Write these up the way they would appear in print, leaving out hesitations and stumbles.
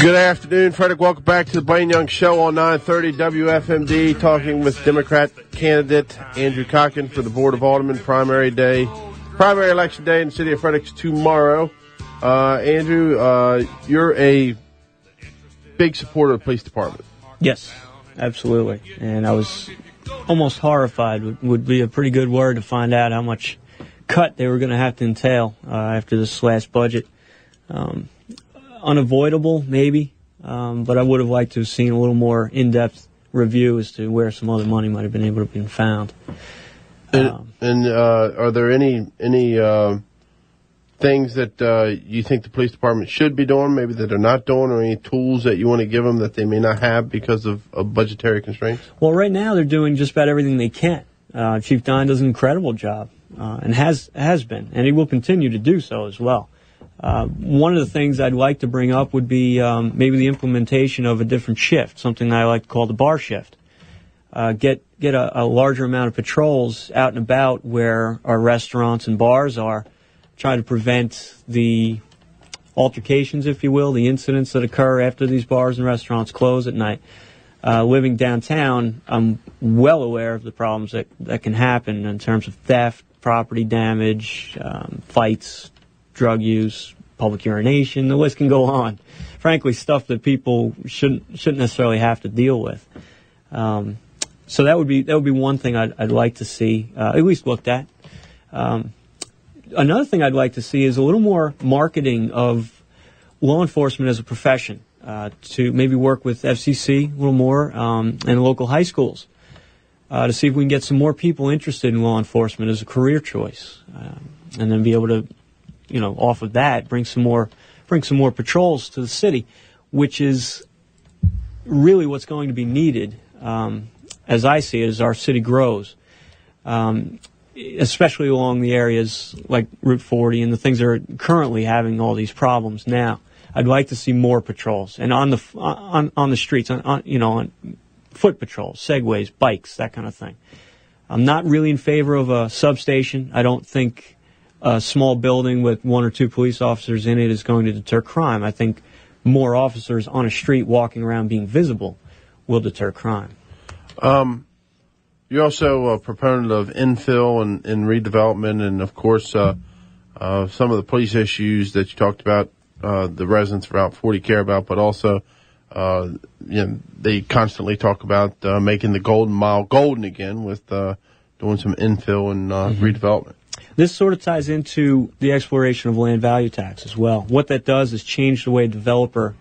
Good afternoon, Frederick. Welcome back to the Blaine Young Show on 930 WFMD, talking with Democrat candidate Andrew Kotkin for the Board of Aldermen. Primary election day in the city of Frederick's tomorrow. Andrew, you're a big supporter of the police department. Yes, absolutely. And I was almost horrified, would be a pretty good word, to find out how much cut they were going to have to entail after this last budget. Unavoidable, maybe, but I would have liked to have seen a little more in-depth review as to where some other money might have been able to be found. Are there any things that you think the police department should be doing, maybe that they're not doing, or any tools that you want to give them that they may not have because of budgetary constraints? Well, right now they're doing just about everything they can. Chief Dine does an incredible job, and has been, and he will continue to do so as well. One of the things I'd like to bring up would be maybe the implementation of a different shift, something I like to call the bar shift. Get a larger amount of patrols out and about where our restaurants and bars are, try to prevent the altercations, if you will, the incidents that occur after these bars and restaurants close at night. Living downtown, I'm well aware of the problems that can happen in terms of theft, property damage, fights, drug use, public urination. The list can go on. Frankly, stuff that people shouldn't necessarily have to deal with. So that would be one thing I'd like to see at least looked at. Another thing I'd like to see is a little more marketing of law enforcement as a profession. To maybe work with FCC a little more and local high schools to see if we can get some more people interested in law enforcement as a career choice, and then be able to, off of that, bring some more patrols to the city, which is really what's going to be needed, as I see it, as our city grows, especially along the areas like Route 40 and the things that are currently having all these problems now. I'd like to see more patrols, and on the streets, on foot patrols, segways, bikes, that kind of thing. I'm not really in favor of a substation. I don't think a small building with one or two police officers in it is going to deter crime. I think more officers on a street walking around being visible will deter crime. You're also a proponent of infill and redevelopment, and of course, some of the police issues that you talked about. The residents of Route 40 care about, but also, they constantly talk about making the Golden Mile golden again with doing some infill and redevelopment. This sort of ties into the exploration of land value tax as well. What that does is change the way a developer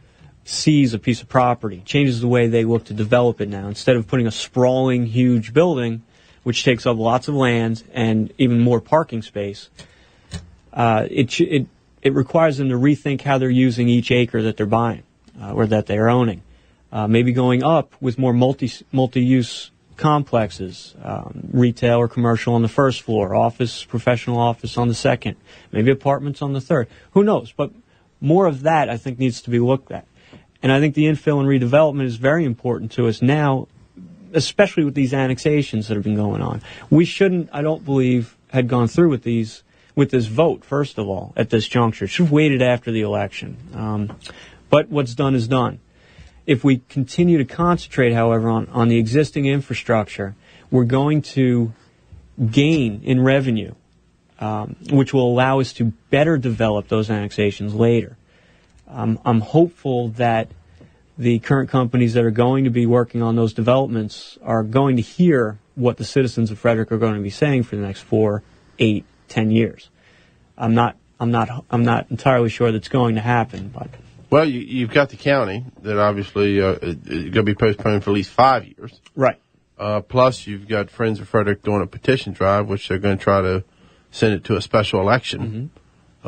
sees a piece of property, changes the way they look to develop it now. Instead of putting a sprawling, huge building, which takes up lots of land and even more parking space, it requires them to rethink how they're using each acre that they're buying or that they're owning. Maybe going up with more multi-use complexes, retail or commercial on the first floor, office, professional office on the second, maybe apartments on the third. Who knows? But more of that, I think, needs to be looked at. And I think the infill and redevelopment is very important to us now, especially with these annexations that have been going on. We shouldn't, I don't believe, had gone through with this vote, first of all, at this juncture. Should have waited after the election. But what's done is done. If we continue to concentrate, however, on the existing infrastructure, we're going to gain in revenue, which will allow us to better develop those annexations later. I'm hopeful that the current companies that are going to be working on those developments are going to hear what the citizens of Frederick are going to be saying for the next 4, 8, 10 years. I'm not entirely sure that's going to happen, but. Well, you've got the county that obviously is going to be postponed for at least 5 years. Right. Plus, you've got Friends of Frederick doing a petition drive, which they're going to try to send it to a special election,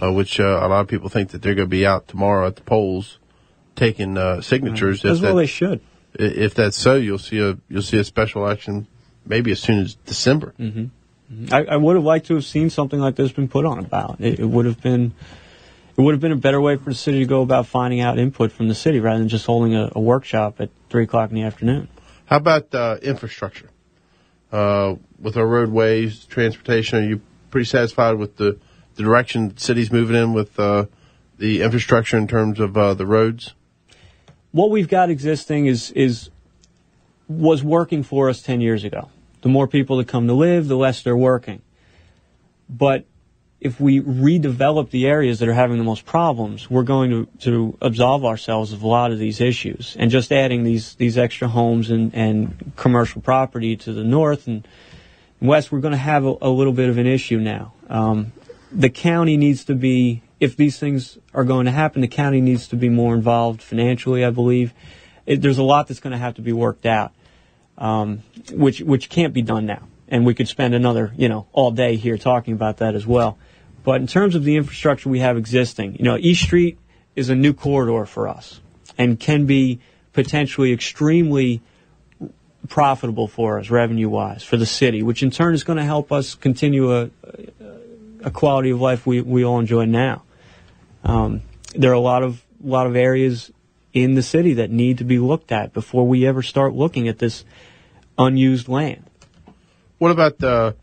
which a lot of people think that they're going to be out tomorrow at the polls taking signatures. As well, they should. If that's so, you'll see a special election maybe as soon as December. I would have liked to have seen something like this been put on a ballot. It would have been a better way for the city to go about finding out input from the city rather than just holding a workshop at 3 o'clock in the afternoon. How about infrastructure? With our roadways, transportation, are you pretty satisfied with the direction the city's moving in with the infrastructure in terms of the roads? what we've got existing was working for us 10 years ago. The more people that come to live, the less they're working. But if we redevelop the areas that are having the most problems, we're going to absolve ourselves of a lot of these issues. And just adding these extra homes and commercial property to the north and west, we're going to have a little bit of an issue now. The county needs to be, if these things are going to happen, the county needs to be more involved financially, I believe. There's a lot that's going to have to be worked out, which can't be done now. And we could spend another, all day here talking about that as well. But in terms of the infrastructure we have existing, East Street is a new corridor for us and can be potentially extremely profitable for us revenue-wise for the city, which in turn is going to help us continue a quality of life we all enjoy now. There are a lot of areas in the city that need to be looked at before we ever start looking at this unused land. What about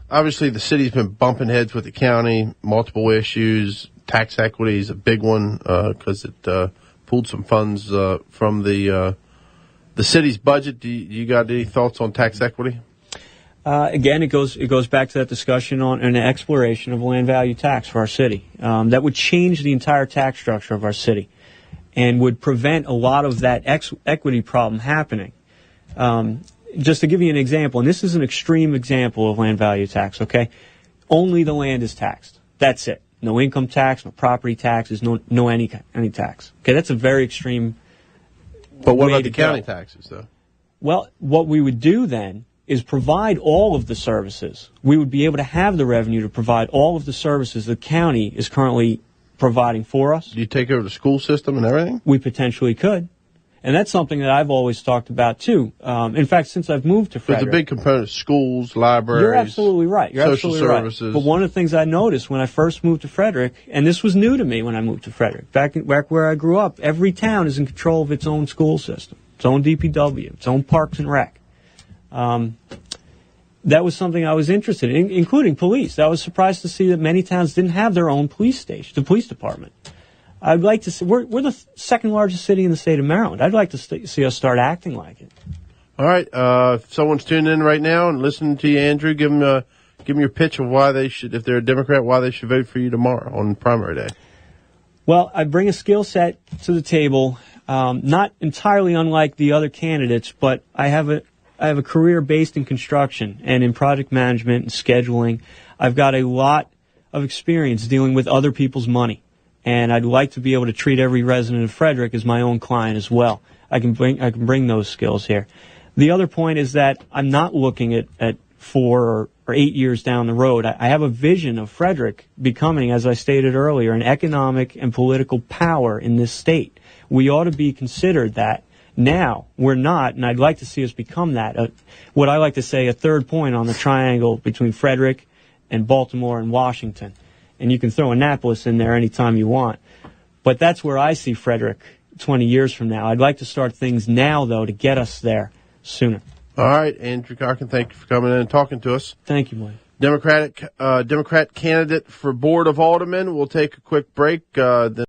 obviously the city's been bumping heads with the county, multiple issues. Tax equity is a big one because it pulled some funds from the city's budget. Do you got any thoughts on tax equity? Again, it goes back to that discussion on an exploration of land value tax for our city. That would change the entire tax structure of our city and would prevent a lot of that equity problem happening. Just to give you an example, and this is an extreme example of land value tax, okay? Only the land is taxed. That's it. No income tax, no property taxes, no any tax. Okay, that's a very extreme. But what about the county taxes, though? Well, what we would do then is provide all of the services. We would be able to have the revenue to provide all of the services the county is currently providing for us. Do you take over the school system and everything? We potentially could. And that's something that I've always talked about, too. In fact, since I've moved to Frederick. There's a big component of schools, libraries. You're absolutely right. Social services. Right. But one of the things I noticed when I first moved to Frederick, and this was new to me when I moved to Frederick, back where I grew up, every town is in control of its own school system, its own DPW, its own parks and rec. That was something I was interested in, including police. I was surprised to see that many towns didn't have their own police station, the police department. I'd like to see, we're the second largest city in the state of Maryland. I'd like to see us start acting like it. All right. If someone's tuning in right now and listening to you, Andrew, give them your pitch of why they should, if they're a Democrat, why they should vote for you tomorrow on primary day. Well, I bring a skill set to the table, not entirely unlike the other candidates, but I have a career based in construction and in project management and scheduling. I've got a lot of experience dealing with other people's money. And I'd like to be able to treat every resident of Frederick as my own client as well. I can bring those skills here. The other point is that I'm not looking at 4 or 8 years down the road. I have a vision of Frederick becoming, as I stated earlier, an economic and political power in this state. We ought to be considered that. Now, we're not, and I'd like to see us become that. What I like to say, a third point on the triangle between Frederick and Baltimore and Washington. And you can throw Annapolis in there anytime you want. But that's where I see Frederick 20 years from now. I'd like to start things now, though, to get us there sooner. All right, Andrew Kotkin, thank you for coming in and talking to us. Thank you, Blaine. Democrat candidate for Board of Aldermen. We'll take a quick break. Then